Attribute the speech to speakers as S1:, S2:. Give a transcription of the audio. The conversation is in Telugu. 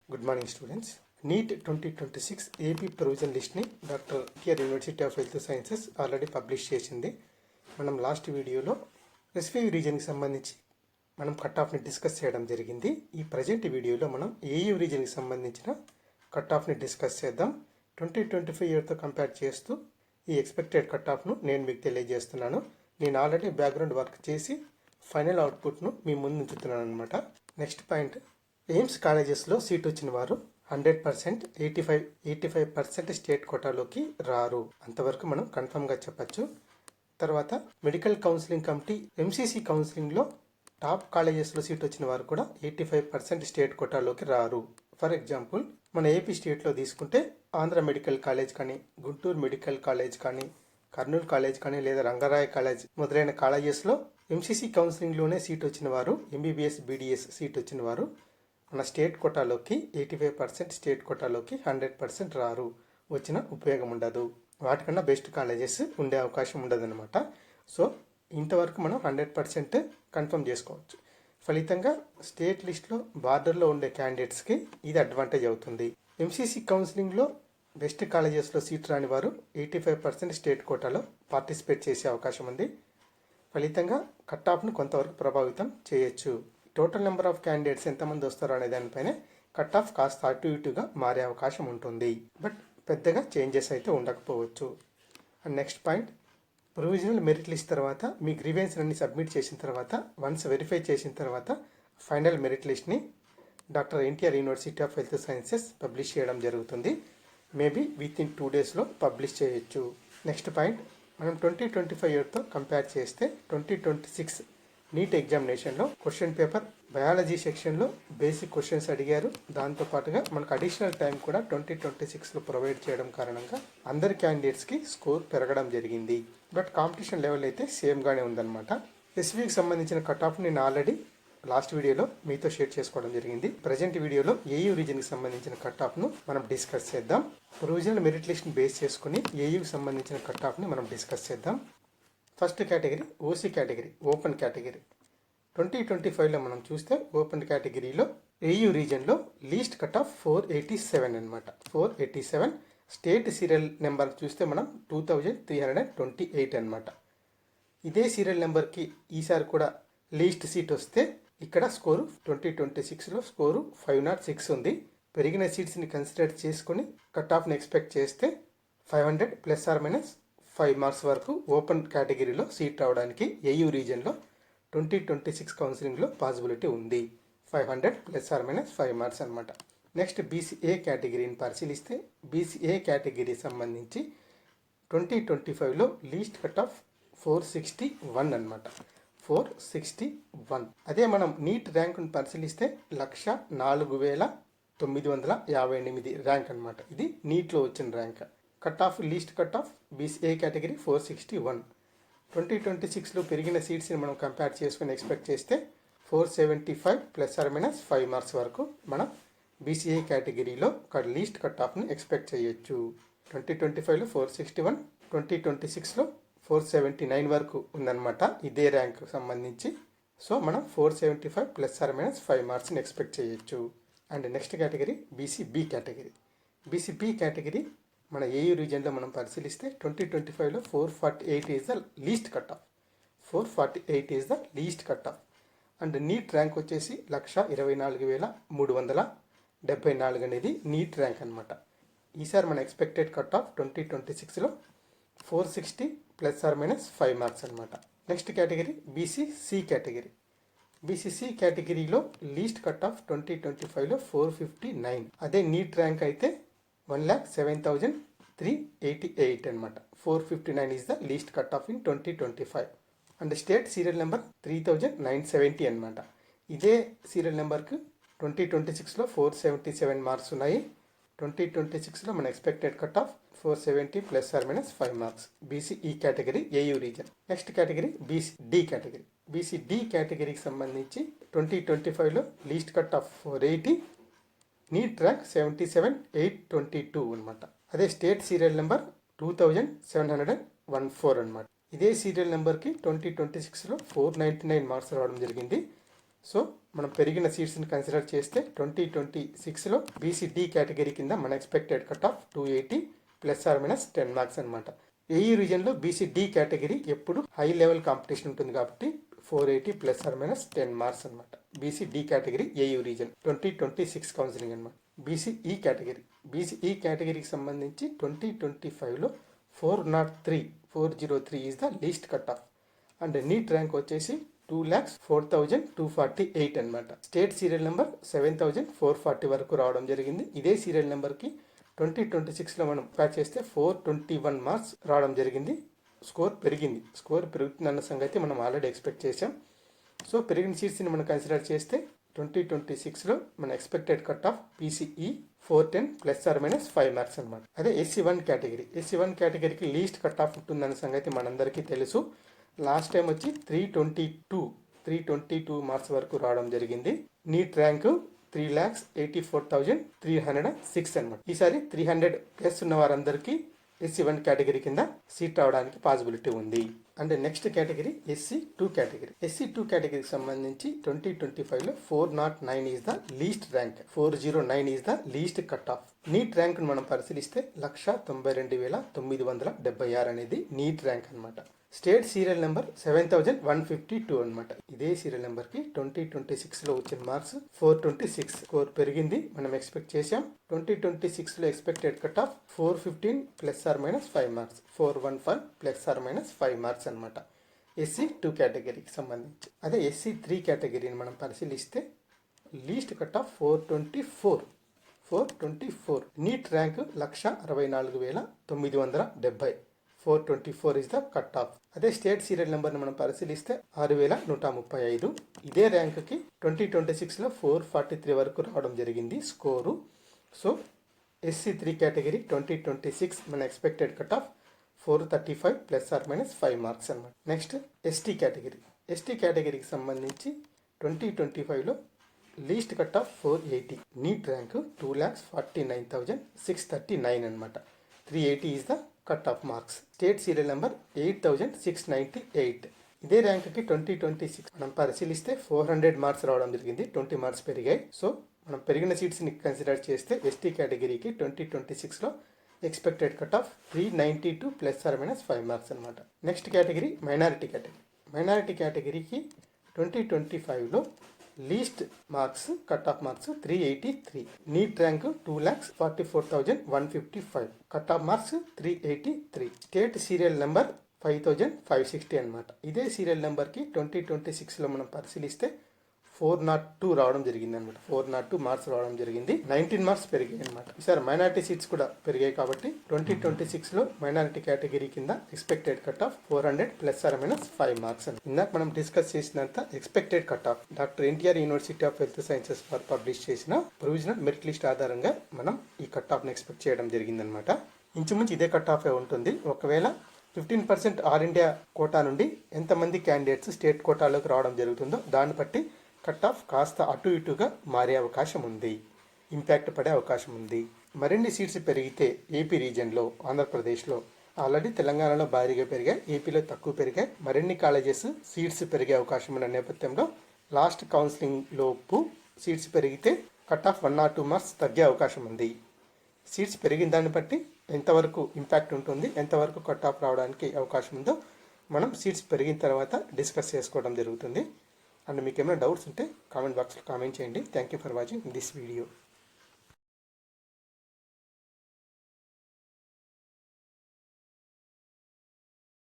S1: Good morning students. NEET 2026 AP provision లిస్ట్ని doctor KR university of health sciences already publish చేసింది. మనం లాస్ట్ వీడియోలో స్పెసిఫిక్ రీజన్కి సంబంధించి మనం కట్ ఆఫ్ని డిస్కస్ చేయడం జరిగింది. ఈ ప్రజెంట్ వీడియోలో మనం ఏయూ రీజన్కి సంబంధించిన కట్ ఆఫ్ని డిస్కస్ చేద్దాం. 2025 ఇయర్తో కంపేర్ చేస్తూ ఈ ఎక్స్పెక్టెడ్ కట్ ఆఫ్ను నేను మీకు తెలియజేస్తున్నాను. నేను ఆల్రెడీ బ్యాక్గ్రౌండ్ వర్క్ చేసి ఫైనల్ అవుట్పుట్ను మీ ముందు ఉంచుతున్నాను అనమాట. నెక్స్ట్ పాయింట్, ఎయిమ్స్ కాలేజెస్లో సీట్ వచ్చిన వారు 100% 85% స్టేట్ కోటాలోకి రారు. అంతవరకు మనం కన్ఫర్మ్గా చెప్పచ్చు. తర్వాత మెడికల్ కౌన్సిలింగ్ కమిటీ ఎంసీసీ కౌన్సిలింగ్లో టాప్ కాలేజెస్లో సీట్ వచ్చిన వారు కూడా 85% స్టేట్ కోటాలోకి రారు. ఫర్ ఎగ్జాంపుల్, మన ఏపీ స్టేట్లో తీసుకుంటే ఆంధ్ర మెడికల్ కాలేజ్ కానీ, గుంటూరు మెడికల్ కాలేజ్ కానీ, కర్నూలు కాలేజ్ కానీ, లేదా రంగారాయ కాలేజ్ మొదలైన కాలేజెస్లో ఎంసీసీ కౌన్సిలింగ్లోనే సీట్ వచ్చిన వారు, ఎంబీబీఎస్ బీడీఎస్ సీట్ వచ్చిన వారు మన స్టేట్ కోటాలోకి 85% స్టేట్ కోటాలోకి 100% రారు. వచ్చిన ఉపయోగం ఉండదు. వాటికన్నా బెస్ట్ కాలేజెస్ ఉండే అవకాశం ఉండదన్నమాట. సో ఇంతవరకు మనం 100% కన్ఫర్మ్ చేసుకోవచ్చు. ఫలితంగా స్టేట్ లిస్ట్లో బార్డర్లో ఉండే క్యాండిడేట్స్కి ఇది అడ్వాంటేజ్ అవుతుంది. ఎంసీసీ కౌన్సిలింగ్లో బెస్ట్ కాలేజెస్లో సీట్ రాని వారు 85% స్టేట్ కోటాలో పార్టిసిపేట్ చేసే అవకాశం ఉంది. ఫలితంగా కట్ ఆఫ్ను కొంతవరకు ప్రభావితం చేయొచ్చు. టోటల్ నెంబర్ ఆఫ్ క్యాండిడేట్స్ ఎంతమంది వస్తారో అనే దానిపైన కట్ ఆఫ్ కాస్త అటు ఇటుగా మారే అవకాశం ఉంటుంది. బట్ పెద్దగా చేంజెస్ అయితే ఉండకపోవచ్చు. And next point, provisional merit list తర్వాత మీ గ్రీవెన్స్ అన్ని సబ్మిట్ చేసిన తర్వాత వన్స్ వెరిఫై చేసిన తర్వాత ఫైనల్ మెరిట్ లిస్ట్ని doctor NTR university of health sciences publish చేయడం జరుగుతుంది. మేబీ విత్ ఇన్ 2 daysలో పబ్లిష్ చేయొచ్చు. నెక్స్ట్ పాయింట్, మనం 2025 ఇయర్తో కంపేర్ చేస్తే 2026 నీట్ ఎగ్జామినేషన్లో క్వశ్చన్ పేపర్ బయాలజీ సెక్షన్లో బేసిక్ క్వశ్చన్స్ అడిగారు. దాంతోపాటుగా మనకు అడిషనల్ టైం కూడా 2026లో ప్రొవైడ్ చేయడం కారణంగా అందరి క్యాండిడేట్స్కి స్కోర్ పెరగడం జరిగింది. బట్ కాంపిటీషన్ లెవెల్ అయితే సేమ్గానే ఉందన్నమాట. ఎస్వీకి సంబంధించిన కట్ ఆఫ్ నేను ఆల్రెడీ లాస్ట్ వీడియోలో మీతో షేర్ చేసుకోవడం జరిగింది. ప్రజెంట్ వీడియోలో ఏయూ రీజన్కి సంబంధించిన కట్ ఆఫ్ను మనం డిస్కస్ చేద్దాం. ప్రొవిజనల్ మెరిట్ లిస్ట్ని బేస్ చేసుకుని ఏయూకి సంబంధించిన కట్ ఆఫ్ని మనం డిస్కస్ చేద్దాం. First category OC category, open category. 2025లో మనం చూస్తే ఓపెన్ కేటగిరీలో ఏయూ రీజన్లో లీస్ట్ కట్ ఆఫ్ 487 అనమాట. 487. స్టేట్ సీరియల్ నెంబర్ చూస్తే మనం 2328 అనమాట. ఇదే సీరియల్ నెంబర్కి ఈసారి కూడా లీస్ట్ సీట్ వస్తే ఇక్కడ స్కోరు 2026లో స్కోరు 506 ఉంది. పెరిగిన సీట్స్ని కన్సిడర్ చేసుకొని కట్ ఆఫ్ని ఎక్స్పెక్ట్ చేస్తే 500 ±5 మార్క్స్ వరకు ఓపెన్ కేటగిరీలో సీట్ రావడానికి ఏయూ రీజన్లో 2026 కౌన్సిలింగ్లో పాసిబిలిటీ ఉంది. 500 ±5 మార్క్స్ అనమాట. నెక్స్ట్ బీసీఏ కేటగిరీని పరిశీలిస్తే బీసీఏ కేటగిరీ సంబంధించి 2025లో లీస్ట్ కట్ ఆఫ్ 461 అనమాట. 461. అదే మనం నీట్ ర్యాంకును పరిశీలిస్తే 104,958 ర్యాంక్ అనమాట. ఇది నీట్లో వచ్చిన rank. Cut off least cut of BCA category 461. 2026లో పెరిగిన సీట్స్ని మనం కంపేర్ చేసుకుని ఎక్స్పెక్ట్ చేస్తే 475 ±5 మార్క్స్ వరకు మనం బీసీఏ కేటగిరీలో లీస్ట్ కట్ ఆఫ్ని ఎక్స్పెక్ట్ చేయొచ్చు. 2025లో 461, 2026లో 479 వరకు ఉందన్నమాట ఇదే ర్యాంక్ సంబంధించి. సో మనం 475 ±5 మార్క్స్ని ఎక్స్పెక్ట్ చేయొచ్చు. And next category BCB category. BCB category మన ఏయూ రీజన్లో మనం పరిశీలిస్తే 2025లో 448 is the least cut of. 448 is the least cut off. And NEET rank వచ్చేసి 124,374 అనేది నీట్ ర్యాంక్ అనమాట. ఈసారి మన ఎక్స్పెక్టెడ్ కట్ ఆఫ్ 2026లో 460 ±5 మార్క్స్ అనమాట. Next category BCC category. BCC కేటగిరీలో లీస్ట్ కట్ ఆఫ్ 2025లో 459. అదే నీట్ ర్యాంక్ అయితే 1,07,388 అనమాట. 459 is the least cut of in 2025. And state serial number 3,970 అనమాట. ఇదే సీరియల్ నెంబర్కి 2026లో 477 మార్క్స్ ఉన్నాయి. 2026లో మన expected cut off 470 ±5 marks. BCE category AU region. Next category BCD category. BCD కేటగిరీకి సంబంధించి 2025లో least cut off 480, NEET rank 77,822 అనమాట. అదే స్టేట్ సీరియల్ నెంబర్ 2,714 అనమాట. ఇదే సీరియల్ నెంబర్కి 2026లో 499 మార్క్స్ రావడం జరిగింది. సో మనం పెరిగిన సీట్స్ని కన్సిడర్ చేస్తే 2026లో బీసీడీ కేటగిరీ కింద మన ఎక్స్పెక్టెడ్ కట్ ఆఫ్ 280 ±10 మార్క్స్ అనమాట. ఏఈ రీజన్లో బీసీడీ కేటగిరీ ఎప్పుడు హై లెవెల్ కాంపిటీషన్ ఉంటుంది కాబట్టి 480 ±10 మార్క్స్ అనమాట. BCD category AU region 2026 counselling అనమాట. బీసీఈ కేటగిరీకి సంబంధించి 2025లో 403 is the least cut off and NEET rank వచ్చేసి 2,04,248 అనమాట. స్టేట్ సీరియల్ నెంబర్ 7,440 వరకు రావడం జరిగింది. ఇదే సీరియల్ నెంబర్కి 2026లో మనం కంపేర్ చేస్తే 421 మార్క్స్ రావడం జరిగింది. స్కోర్ పెరుగుతుందన్న సంగతి మనం ఆల్రెడీ ఎక్స్పెక్ట్ చేసాం. సో పెరిగిన సీట్స్ని మనం కన్సిడర్ చేస్తే 2026లో మన expected cut of BCE 410 ±5 marks అనమాట. అదే ఎస్సీ1 కేటగిరీకి లీస్ట్ కట్ ఆఫ్ ఉంటుందన్న సంగతి మనందరికీ తెలుసు. లాస్ట్ టైం వచ్చి 322 మార్క్స్ వరకు రావడం జరిగింది. నీట్ ర్యాంక్ 3,84,306 అనమాట. ఈసారి 300+ ఉన్న వారందరికీ ఎస్సీ1 కేటగిరీ కింద సీట్ రావడానికి పాసిబిలిటీ ఉంది. అండ్ నెక్స్ట్ కేటగిరీ ఎస్సీ2 కేటగిరీకి సంబంధించి 2025లో 409 is the least rank, 409 is the least cut of. NEET rank మనం పరిశీలిస్తే 1,92,976 అనేది నీట్ ర్యాంక్ అనమాట. స్టేట్ సీరియల్ నెంబర్ 7,152 అనమాట. ఇదే సీరియల్ నెంబర్కి 2026లో వచ్చిన మార్క్స్ 426. స్కోర్ పెరిగింది, మనం ఎక్స్పెక్ట్ చేసాం. 2026లో expected cut off 415 ±5 marks, 415 ±5 marks అనమాట. ఎస్సీ2 కేటగిరీకి సంబంధించి. అదే ఎస్సీ3 కేటగిరీని మనం పరిశీలిస్తే least cut off 424. NEET rank 1,64,970. 424 is the cut off. అదే స్టేట్ సీరియల్ నెంబర్ని మనం పరిశీలిస్తే 6,135. ఇదే ర్యాంక్కి 2026లో 443 వరకు రావడం జరిగింది స్కోరు. సో ఎస్సీ3 కేటగిరీ 2026 మన ఎక్స్పెక్టెడ్ కట్ ఆఫ్ 435 ±5 మార్క్స్ అనమాట. నెక్స్ట్ ఎస్టీ కేటగిరీకి సంబంధించి 2025లో least cut off 480. NEET rank 2,49,639 అనమాట. 380 is the cut off marks. State serial number 8,698. ఇదే ర్యాంక్కి 2026 మనం పరిశీలిస్తే 400 మార్క్స్ రావడం జరిగింది. 20 మార్క్స్ పెరిగాయి. సో మనం పెరిగిన సీట్స్ని కన్సిడర్ చేస్తే ఎస్టీ కేటగిరీకి 2026లో ఎక్స్పెక్టెడ్ కట్ ఆఫ్ 392 ±5 మార్క్స్ అనమాట. నెక్స్ట్ కేటగిరీ మైనారిటీ కేటగిరీకి 2025లో least marks cut off marks 383. NEET rank 2,44,155. Cut off marks 383. State serial number 5,560 అనమాట. ఇదే సీరియల్ నెంబర్కి 2026లో మనం పరిశీలిస్తే 402 రావడం జరిగింది అనమాట. 402 మార్క్స్ రావడం జరిగింది. 19 మార్క్స్ పెరిగాయి అనమాట. ఈసారి మైనారిటీ సీట్స్ కూడా పెరిగాయి కాబట్టి 2026లో మైనారిటీ కేటగిరీ కింద ఎక్స్పెక్టెడ్ కట్ ఆఫ్ 400 ±5 మార్క్స్ అని. ఇందాక మనం డిస్కస్ చేసినంత expected cut of doctor NTR university of health sciences వారు పబ్లిష్ చేసిన ప్రొవిజనల్ మెరిట్ లిస్ట్ ఆధారంగా మనం ఈ కట్ ఆఫ్ని ఎక్స్పెక్ట్ చేయడం జరిగిందనమాట. ఇంచుమించు ఇదే కట్ ఆఫ్ ఉంటుంది. ఒకవేళ 15% ఆల్ ఇండియా కోటా నుండి ఎంతమంది క్యాండిడేట్స్ స్టేట్ కోటాలోకి రావడం జరుగుతుందో దాన్ని బట్టి కట్ ఆఫ్ కాస్త అటు ఇటుగా మారే అవకాశం ఉంది, ఇంపాక్ట్ పడే అవకాశం ఉంది. మరిన్ని సీట్స్ పెరిగితే ఏపీ రీజియన్లో, ఆంధ్రప్రదేశ్లో ఆల్రెడీ తెలంగాణలో భారీగా పెరిగాయి, ఏపీలో తక్కువ పెరిగాయి. మరిన్ని కాలేజెస్ సీట్స్ పెరిగే అవకాశం ఉన్న నేపథ్యంలో లాస్ట్ కౌన్సిలింగ్ లోపు సీట్స్ పెరిగితే కట్ ఆఫ్ 1 or 2 మార్క్స్ తగ్గే అవకాశం ఉంది. సీట్స్ పెరిగిన దాన్ని బట్టి ఎంతవరకు ఇంపాక్ట్ ఉంటుంది, ఎంతవరకు కట్ ఆఫ్ రావడానికి అవకాశం ఉందో మనం సీట్స్ పెరిగిన తర్వాత డిస్కస్ చేసుకోవడం జరుగుతుంది. అండ్ మీకు ఏమైనా డౌట్స్ ఉంటే కామెంట్ బాక్స్లో కామెంట్ చేయండి. Thank you for watching this video.